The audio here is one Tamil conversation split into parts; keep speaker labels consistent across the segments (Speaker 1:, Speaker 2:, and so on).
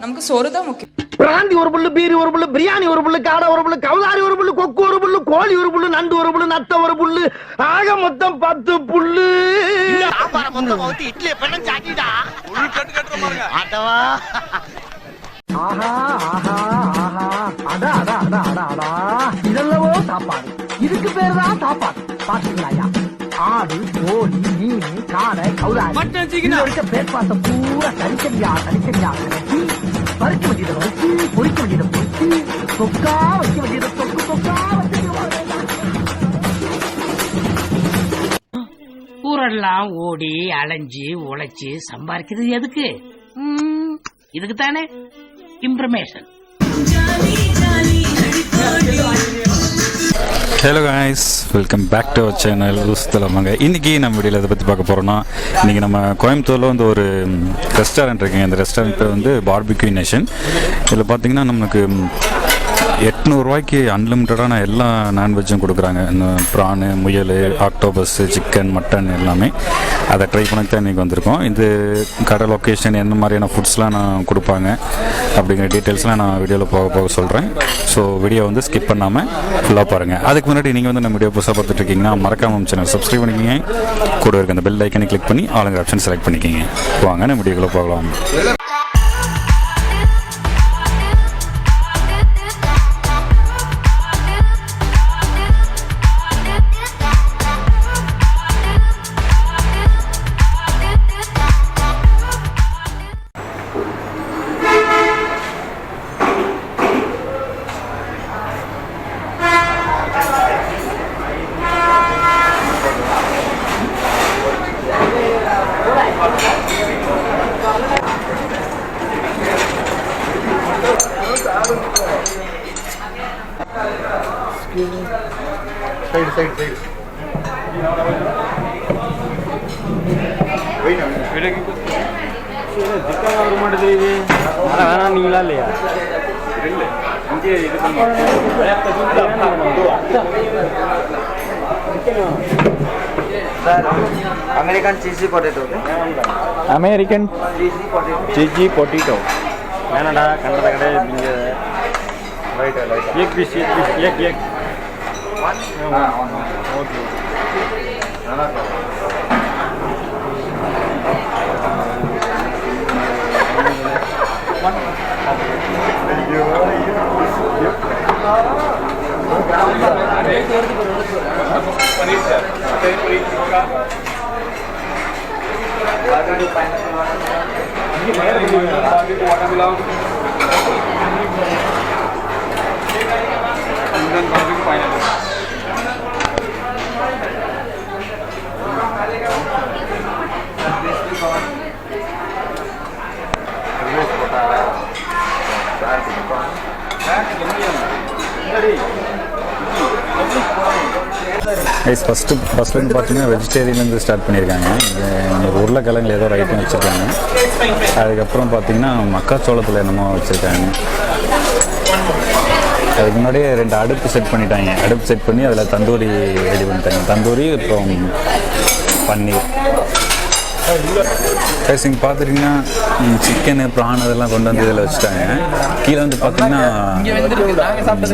Speaker 1: நமக்கு சோறு தான் முக்கியம்.
Speaker 2: பிராந்தி ஒரு புல்லு, பீரி ஒரு புல்லு, பிரியாணி ஒரு புல்லு, காடை ஒரு புல்லு, கவுதாரி ஒரு புல்லு, கொக்கு ஒரு புல்லு, கோழி ஒரு புல்லு, நண்டு ஒரு புல்லு, நத்த ஒரு புல்லு, ஆக மொத்தம் 10 புல்லு. இட்லி பண்ண சாட்டிடா ஆட்டவா. ஆஹா ஆஹா ஆஹா, அடா அடா அடா அடா அடா, இதெல்லவோ சாப்பாடு. இதுக்கு பேரு தான் சாப்பாடு. பாத்தீங்களா? ஆடு, கோழி, மீன், காடை, கவுதாரி பேர்பாசம் பூரா தனித்தனியா தனித்தனியா வறுக்க வேண்டியதை வறுத்து, பொறிக்க வேண்டியதை பொறிச்சு, தொக்கா வைக்க வேண்டியதை தொக்கு தொக்கா வச்சு.
Speaker 3: ஊரெல்லாம் ஓடி அலைஞ்சு உழைச்சு சம்பாதிக்கிறது எதுக்கு? இதுக்கு தானே. Information.
Speaker 4: Hello guys, welcome back to our channel சuthalam. இன்றைக்கி நம்ம வீடியோவில் இதை பற்றி பார்க்க போகிறோன்னா, இன்றைக்கி நம்ம கோயம்புத்தூரில் வந்து ஒரு ரெஸ்டாரண்ட் இருக்குங்க. அந்த ரெஸ்டாரண்ட் பேர் வந்து பார்பிக்யூ நேஷன். இதில் பார்த்திங்கன்னா நம்மளுக்கு 800 ரூபாய்க்கு அன்லிமிட்டடான எல்லா நான்வெஜ்ஜும் கொடுக்குறாங்க. இந்த ப்ரானு, முயல், ஆக்டோபஸ், சிக்கன், மட்டன் எல்லாமே. அதை ட்ரை பண்ணி தான் இன்றைக்கி வந்திருக்கோம். இது கடை லொக்கேஷன், என்ன மாதிரியான ஃபுட்ஸ்லாம் நான் கொடுப்பாங்க அப்படிங்கிற டீட்டெயில்ஸ்லாம் நான் வீடியோவில் போக சொல்கிறேன். ஸோ வீடியோ வந்து ஸ்கிப் பண்ணாமல் ஃபுல்லாக பாருங்கள். அதுக்கு முன்னாடி நீங்கள் வந்து நம்ம வீடியோ புதுசாக பார்த்துட்ருக்கீங்கன்னா மறக்காமல் சேனல் சப்ஸ்கிரைப் பண்ணிக்கிங்க. கூட இருக்க அந்த பெல் ஐக்கனை கிளிக் பண்ணி ஆளுங்க ஆப்ஷன் செலக்ட் பண்ணிக்கிங்க. வாங்க நம்ம வீடியோக்குள்ளே போகலாம்.
Speaker 5: வேணாங்களா இல்லையா?
Speaker 6: American cheesy potato.
Speaker 5: American cheesy potato. வேணாடா, கண்டத கடை एक पीस एक ओके. ஃபஸ்ட்லேருந்து பார்த்தீங்கன்னா வெஜிடேரியன்லேருந்து ஸ்டார்ட் பண்ணியிருக்காங்க. உருளைக்கிழங்குல ஏதோ ஒரு ஐட்டம் வச்சுருக்காங்க. அதுக்கப்புறம் பார்த்தீங்கன்னா மக்காச்சோளத்தில் என்னமோ வச்சுருக்காங்க. அதுக்கு முன்னாடியே 2 அடுப்பு செட் பண்ணிட்டாங்க. அடுப்பு செட் பண்ணி அதில் தந்தூரி ரெடி பண்ணிட்டாங்க. தந்தூரி அப்புறம் பன்னீர். இங்கே பார்த்துட்டிங்கன்னா சிக்கனு, ப்ரான் அதெல்லாம் கொண்டு வந்து இதில் வச்சுட்டாங்க. கீழே வந்து பார்த்திங்கன்னா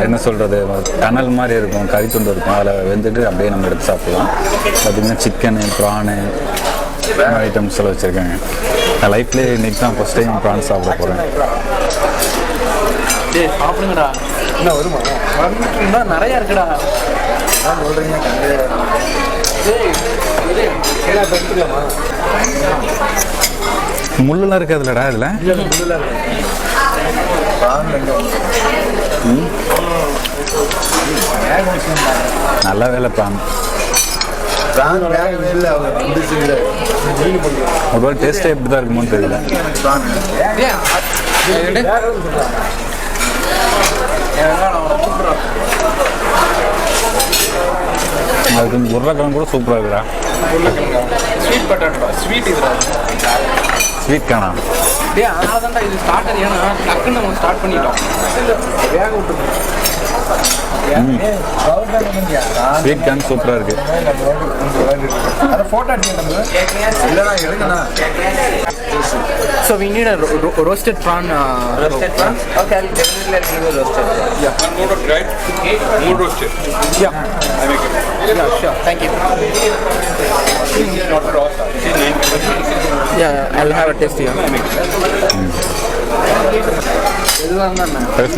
Speaker 5: என்ன சொல்கிறது, கனல் மாதிரி இருக்கும், கறி துண்டு இருக்கும். அதில் வெந்துட்டு அப்படியே நம்ம எடுத்து சாப்பிட்லாம். பார்த்திங்கன்னா சிக்கனு, ப்ரானு ஐட்டம்ஸ் எல்லாம் வச்சுருக்காங்க. நான் லைஃப்லேயே இன்றைக்கி தான் ஃபஸ்ட் டைம் ப்ரான் சாப்பிட போகிறேன். சாப்பிடுங்கடா. என்ன வருமா? வந்துட்டு நிறையா இருக்குடா. சொல்கிறீங்க
Speaker 4: முள்ளெல்லாம் இருக்காதுல்லடா இதில்? நல்ல வேலை ப்ரான். ஒரு டேஸ்ட்டே எப்படி தான் இருக்குமோன்னு தெரியல. அதுக்கு உருளைக்கிழங்கு கூட சூப்பராக இருக்குடா.
Speaker 5: ஸ்வீட் பட்டாட்டா, ஸ்வீட் இதுடா.
Speaker 4: ஸ்வீட் காணா
Speaker 5: டே, அதனால தான்டா இது ஸ்டார்டர். ஏன்னா டக்குன்னு நம்ம ஸ்டார்ட் பண்ணிட்டோம். வேக விட்டுருக்கோம். ஸ்வீட் கார்ன் சூப்பராக இருக்குது.
Speaker 2: So we need a roasted prawn.
Speaker 6: Roasted prawn? Okay, I'll definitely give you roasted.
Speaker 2: Yeah.
Speaker 1: More roasted.
Speaker 2: Yeah. Yeah, sure. Thank you.
Speaker 1: Not raw, sir. This is 9.
Speaker 2: Yeah, I'll have a taste here.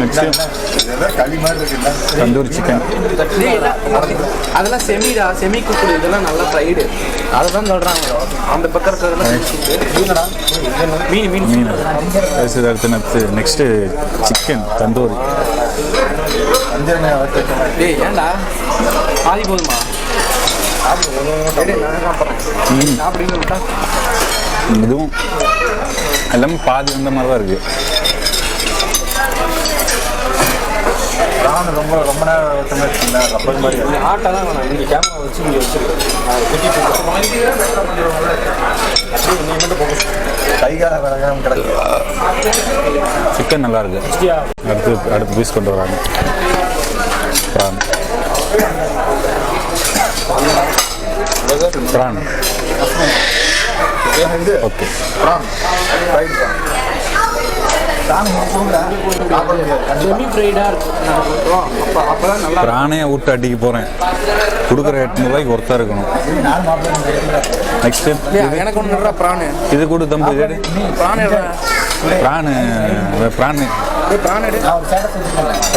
Speaker 5: Next tandoori chicken.
Speaker 2: அதெல்லாம் செமி குக்குடு, இதெல்லாம் நல்லா ஃப்ரைடு. அதுதான் சொல்றாங்க. அந்த பக்கம் இருக்கிறதெல்லாம் மீன்.
Speaker 5: அடுத்து நெக்ஸ்ட்டு சிக்கன் தந்தூரி.
Speaker 2: டேய் ஏன்டா பாதி போதுமா?
Speaker 5: இதுவும் எல்லாமே பாதி வந்த மாதிரி தான் இருக்குது.
Speaker 1: ரொம்ப நேரம் ரப்பர் மாதிரி
Speaker 2: ஆட்டெல்லாம் வேணாம். இங்கே கேமரா வச்சு இங்கே வச்சுருக்கேன்.
Speaker 5: சிக்கன் நல்லா இருக்கு. அடுத்து பீஸ் கொண்டு வராங்க. PRAN okay. ப்ரானே விட்டு அடிக்க போகிறேன். கொடுக்குற 800 ரூபாய்க்கு ஒருத்தா இருக்கணும். நெக்ஸ்ட்டு
Speaker 2: எனக்கு ஒன்று ப்ரானு.
Speaker 5: இது கூட தம்பு. இது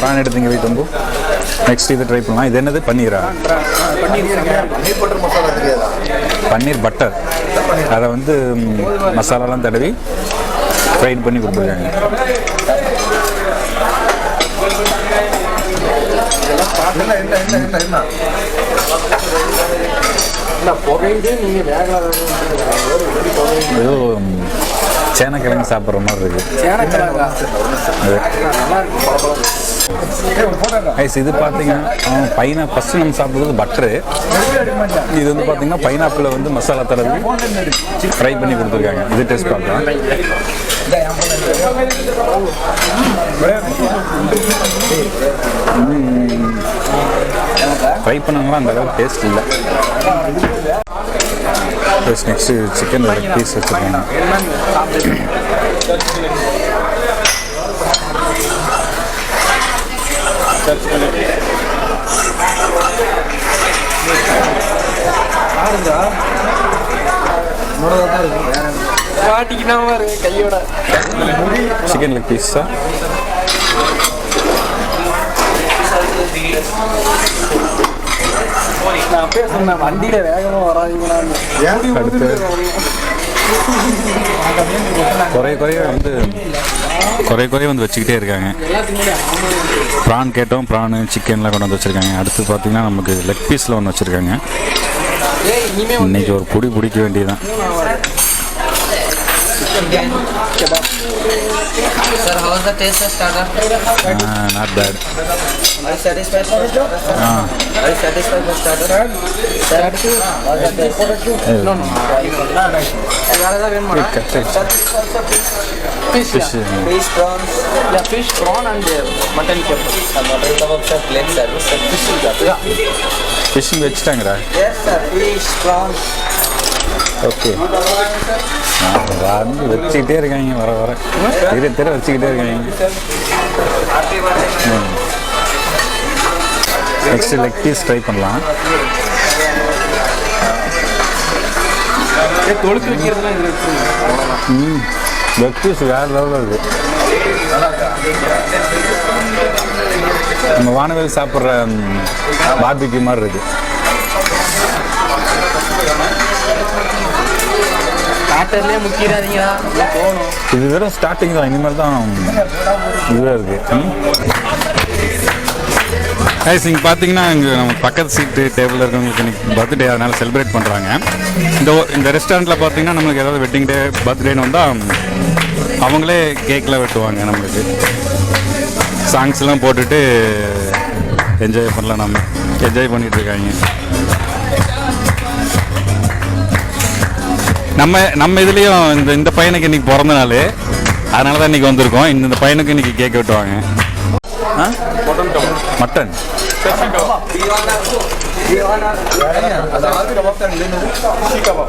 Speaker 5: ப்ரான் எடுத்தீங்க வை தம்பு. நெக்ஸ்ட் இது ட்ரை பண்ணலாம். இது என்னது? பன்னீரா? பன்னீர் பட்டர். அதை வந்து மசாலாலாம் தடவி ஃப்ரைட் பண்ணி கொடுத்துருக்காங்க. ஏதோ சேனக்கிழங்கு சாப்பிட்ற மாதிரி இருக்கு. இது பார்த்தீங்கன்னா ஃபஸ்ட்டு நம்ம சாப்பிட்றது பட்டரு. இது வந்து பார்த்தீங்கன்னா பைனாப்பிள் வந்து மசாலா தடவி ஃப்ரை பண்ணி கொடுத்துருக்காங்க. இது டேஸ்ட் பார்க்கலாம். ஃப்ரை பண்ணாங்களா அந்த அளவுக்கு டேஸ்ட் இல்லை. நெக்ஸ்ட்டு சிக்கன் லெக் பீஸ் வச்சுருக்காங்க.
Speaker 2: கையோட
Speaker 5: சிக்கன் லெக் பீஸ் தான்.
Speaker 2: நான் அப்பயே சொன்னேன் வண்டியில வேகமா வராதீங்களான்னு.
Speaker 5: குறைய வந்து வச்சுக்கிட்டே இருக்காங்க. ப்ரான் கேட்டோம், ப்ரானு சிக்கன்லாம் கொண்டு வந்து வச்சுருக்காங்க. அடுத்து பார்த்தீங்கன்னா நமக்கு லெக் பீஸில் ஒன்று வச்சுருக்காங்க. இன்னைக்கு ஒரு புடி பிடிக்க வேண்டியதுதான்.
Speaker 6: Sir, how is the taste of starter?
Speaker 5: Not bad.
Speaker 6: Are you satisfied with the starter? Are you satisfied with starter?
Speaker 2: No.
Speaker 6: Fish, prawns.
Speaker 2: Yeah, fish, prawn and mutton kebab.
Speaker 6: Mutton kebabs are plate service. Fish is that?
Speaker 2: Yeah.
Speaker 5: ஃபிஷ்ஷிங் வச்சுட்டாங்கடா.
Speaker 6: Yes, sir. Fish, prawns.
Speaker 5: Okay. வந்து வச்சுக்கிட்டே இருக்காங்க. வர தெரிய வச்சுக்கிட்டே இருக்காங்க. நெக்ஸ்ட் லெக் பீஸ் ட்ரை பண்ணலாம்.
Speaker 2: தொழுக்கு வைக்கிறதுலாம் இதில் வச்சுருங்க.
Speaker 5: லெக் பீஸ் வேறு லெவலில் இருக்குது. நம்ம வானவேல் சாப்பிட்ற பார்பிக்யூ மாதிரி இருக்குது.
Speaker 2: ஸ்டார்டர்லேயே முக்கிடாதீங்களா போகணும்.
Speaker 5: இது வெறும் ஸ்டார்டிங் தான். இனிமேல் தான் இதுவாக இருக்குது. இங்கே பார்த்தீங்கன்னா இங்கே நம்ம பக்கத்து சீட்டு டேபிளில் இருக்கவங்களுக்கு இன்னைக்கு பர்த்டே, அதனால் செலிப்ரேட் பண்ணுறாங்க. இந்த ரெஸ்டாரண்ட்டில் பார்த்தீங்கன்னா நம்மளுக்கு ஏதாவது வெட்டிங் டே பர்த்டேன்னு வந்தால் அவங்களே கேக்கில் வெட்டுவாங்க. நம்மளுக்கு சாங்ஸ்லாம் போட்டுட்டு என்ஜாய் பண்ணலாம். நம்ம என்ஜாய் பண்ணிகிட்டு இருக்காங்க. நம்ம இதுலேயும் இந்த பையனுக்கு இன்றைக்கி பிறந்த நாள், அதனால தான் இன்றைக்கி வந்திருக்கோம். இந்த பையனுக்கு இன்றைக்கி கேக் வெட்டுவாங்க.
Speaker 1: Mutton kebab.
Speaker 5: Mutton
Speaker 1: Shish kebab. Ada kebab yang lain itu. Shish kebab.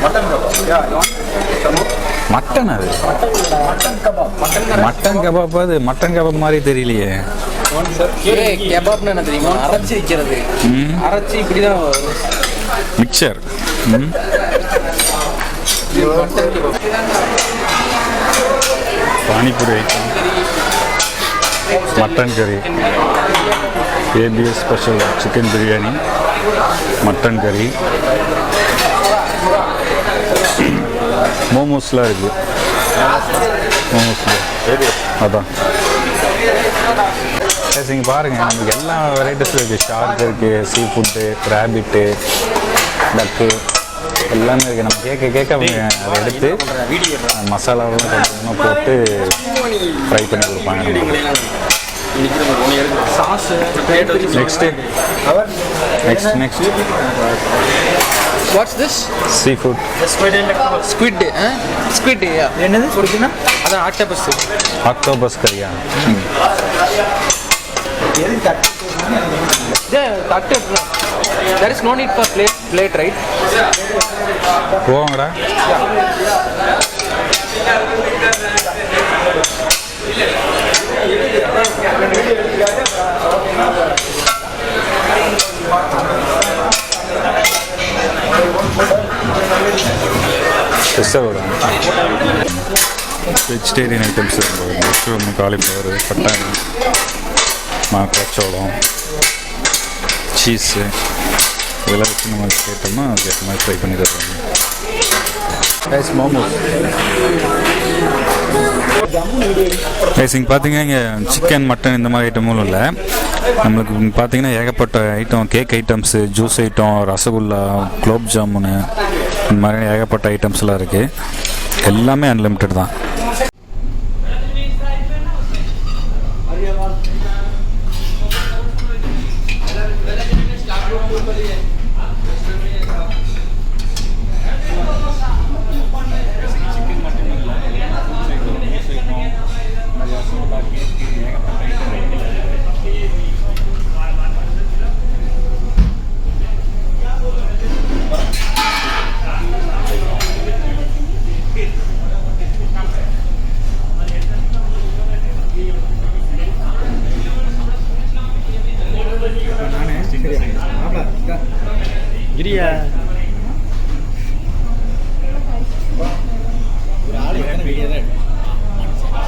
Speaker 1: Mutton kebab. Ya, you want some more?
Speaker 5: Mutton அது
Speaker 1: Mutton kebab. Mutton
Speaker 5: mutton kebab அது மட்டன் கபாப் மாதிரி தெரியலையே.
Speaker 6: கெபாப்னு என்ன தெரியுமா? அரைச்சி வைக்கிறது. அரைச்சி இப்படிதான்
Speaker 5: மிக்சர். பானிபூரி ஐட்டம், மட்டன் கறி, ABS special chicken biryani, mutton கறி, மோமோஸ்லாம் இருக்குது. மோமோஸில் அதான் இங்கே பாருங்கள், நமக்கு எல்லா வெரைட்டிஸும் இருக்குது. ஷார்க் இருக்குது, சீ ஃபுட்டு, ரேபிட்டு, டக்கு எல்லாமே இருக்குது. நம்ம கேட்க அவங்க அதை எடுத்து மசாலாவெல்லாம் கொஞ்சமாக போட்டு ஃப்ரை பண்ணி கொடுப்பாங்க. Next
Speaker 6: what's this?
Speaker 5: Sea food
Speaker 6: squid. Squid என்னது சொல்லுங்கன்னா அதான் ஆக்டோபஸ்.
Speaker 5: ஆக்டோபஸ் கறியா?
Speaker 6: தட்டு. there is no need for plate right?
Speaker 5: போவாங்கடா. வெஜிடேரியன் ஐட்டம்ஸ் இருக்கும். மஷ்ரூம், காலிஃப்ளவர், பட்டாணி, மாக்காச்சோளம், சீஸு இதெல்லாம் வச்சு நம்ம கேட்டோம்னா அதுக்கேற்ற மாதிரி ஃப்ரை பண்ணி தருவாங்க. மோமோஸ் இங்கே பார்த்தீங்கன்னா இங்கே சிக்கன், மட்டன் இந்த மாதிரி ஐட்டமும் இல்லை. நம்மளுக்கு பார்த்தீங்கன்னா ஏகப்பட்ட item, cake items, juice item, rasgulla, gulab jamun, இந்த மாதிரி ஏகப்பட்ட ஐட்டம்ஸ்லாம் இருக்குது. எல்லாமே அன்லிமிட்டட் தான்.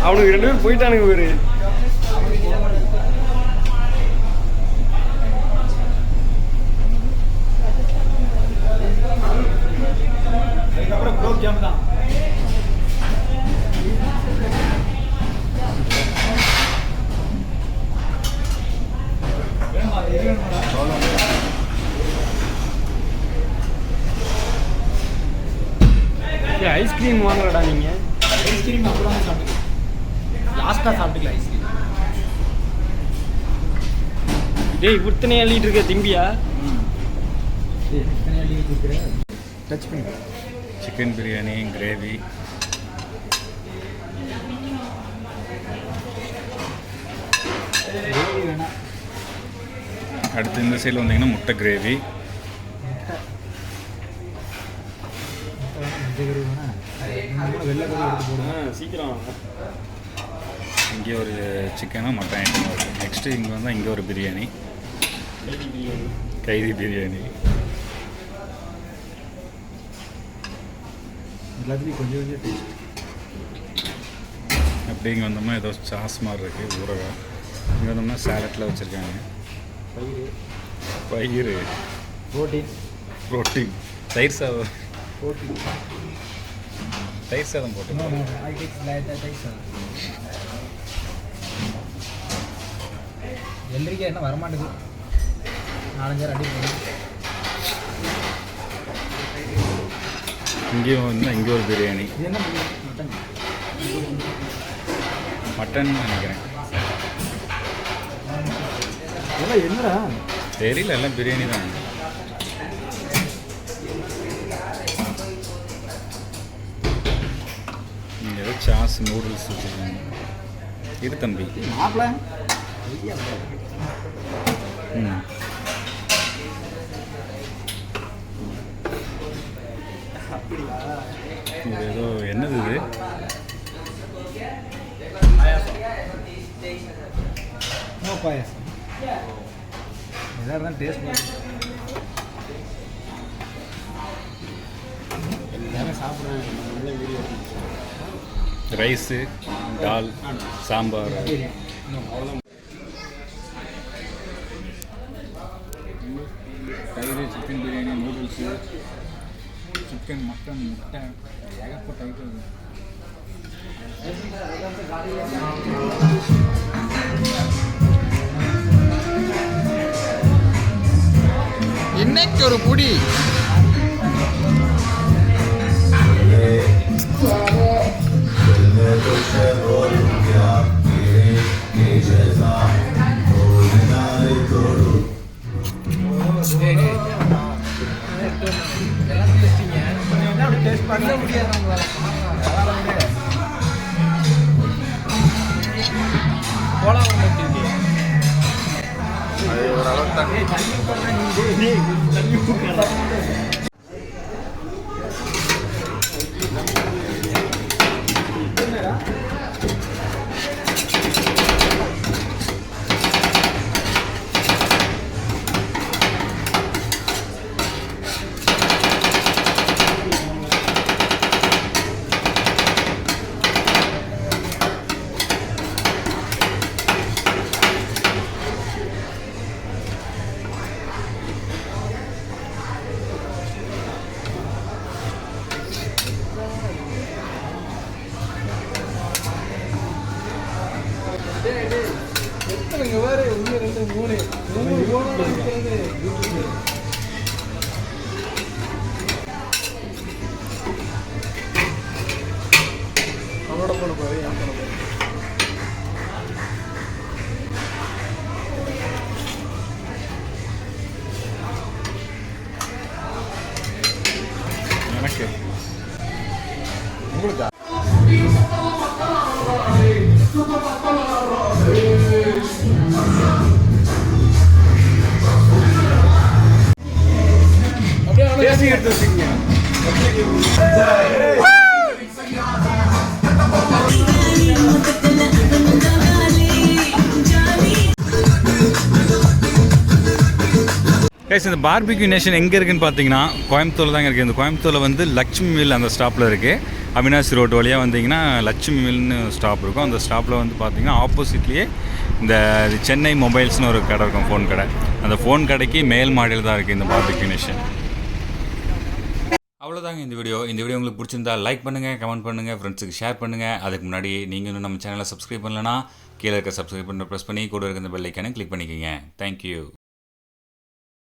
Speaker 7: அவனுக்கு 2 பேரும் போயிட்டானுங்க பேரு. அதுக்கப்புறம் குலோப் ஜாம் தான். ஐஸ்கிரீம் வாங்கலடா நீங்க? ஐஸ்கிரீம் அப்புறம் சாப்பிட்டு லாஸ்ட்டாக சாப்பிட்டுக்கலாம் ஐஸ்கிரீம். டேய் இத்தனை அள்ளிட்டு இருக்க திம்பியா? இத்தனை அள்ளிட்டு இருக்கிற டச் பண்ணி.
Speaker 5: சிக்கன் பிரியாணி, கிரேவி,
Speaker 7: வேணாம்.
Speaker 5: அடுத்து இந்த சைடில் வந்தீங்கன்னா முட்டை கிரேவி,
Speaker 7: சீக்கிரம்.
Speaker 5: இங்கே ஒரு சிக்கனும் மட்டன் ஐட்டம் இருக்குது. நெக்ஸ்ட்டு இங்கே வந்தால் இங்கே ஒரு பிரியாணி, கைதி பிரியாணி.
Speaker 7: எல்லாத்துலேயும் கொஞ்சம் கொஞ்சம் டேஸ்ட்.
Speaker 5: அப்படி இங்கே வந்தோம்னா ஏதோ சாஸ் மாதிரி இருக்குது, ஊறுகாய். இங்கே வந்தோம்னா சேலட்டில் வச்சுருக்காங்க. பயிர், ப்ரோட்டீன், தயிர் சாதம், தயிர் சாதம் போட்டு
Speaker 7: எல்லரிக்கா என்ன வரமாட்டேங்குது. 4-5 அடி போகும்.
Speaker 5: இங்கேயும் வந்து இங்கே ஒரு பிரியாணி,
Speaker 7: இது என்ன மட்டன்?
Speaker 5: மட்டன் நினைக்கிறேன்,
Speaker 7: என்னடா
Speaker 5: தெரியல, எல்லாம் பிரியாணி தான். இங்கே ஏதோ சாஸ், நூடுல்ஸ் வச்சுருக்காங்க. இரு தம்பி.
Speaker 1: மாப்பிள்ள
Speaker 5: இது ஏதோ என்னது இது?
Speaker 1: பாயாசம் எதாக இருந்தாலும் டேஸ்ட் எல்லாரும் சாப்பிட்றாங்க.
Speaker 5: ரைஸு, டால், சாம்பார்.
Speaker 1: தயிர், chicken biryani, noodles, chicken, mutton, முட்டை, ஏகப்பட்ட ஐட்டம். இன்னைக்கு ஒரு புடி பண்ண முடியாது.
Speaker 5: எனக்கு
Speaker 1: உங்களுக்கா பேசி எடுத்து வச்சுக்கீங்க.
Speaker 5: கைஸ், இந்த பார்பிக்யூ நேஷன் எங்கே இருக்குதுன்னு பார்த்தீங்கன்னா கோயம்புத்தூரில் தாங்க இருக்குது. இந்த கோயம்புத்தூரில் வந்து லட்சுமி மில் அந்த ஸ்டாப்பில் இருக்குது. அவினாசி ரோடு வழியாக வந்தீங்கன்னா லட்சுமி மில்னு ஸ்டாப் இருக்கும். அந்த ஸ்டாப்பில் வந்து பார்த்தீங்கன்னா ஆப்போசிட்லேயே இந்த சென்னை மொபைல்ஸ்னு ஒரு கடை இருக்கும், ஃபோன் கடை. அந்த ஃபோன் கடைக்கு மேல் மாடியில் தான் இருக்குது இந்த பார்பிக்யூ நேஷன். அவ்வளோதாங்க இந்த வீடியோ. இந்த வீடியோ உங்களுக்கு பிடிச்சிருந்தா லைக் பண்ணுங்கள், கமெண்ட் பண்ணுங்கள், ஃப்ரெண்ட்ஸுக்கு ஷேர் பண்ணுங்கள். அதுக்கு முன்னாடி நீங்கள் இன்னும் நம்ம சேனலை சப்ஸ்கிரைப் பண்ணலன்னா கீழே இருக்க சப்ஸ்கிரைப் பண்ண ப்ரெஸ் பண்ணி கூட இருக்க இந்த பெல் ஐக்கானை கிளிக் பண்ணிக்கோங்க. தேங்க்யூ.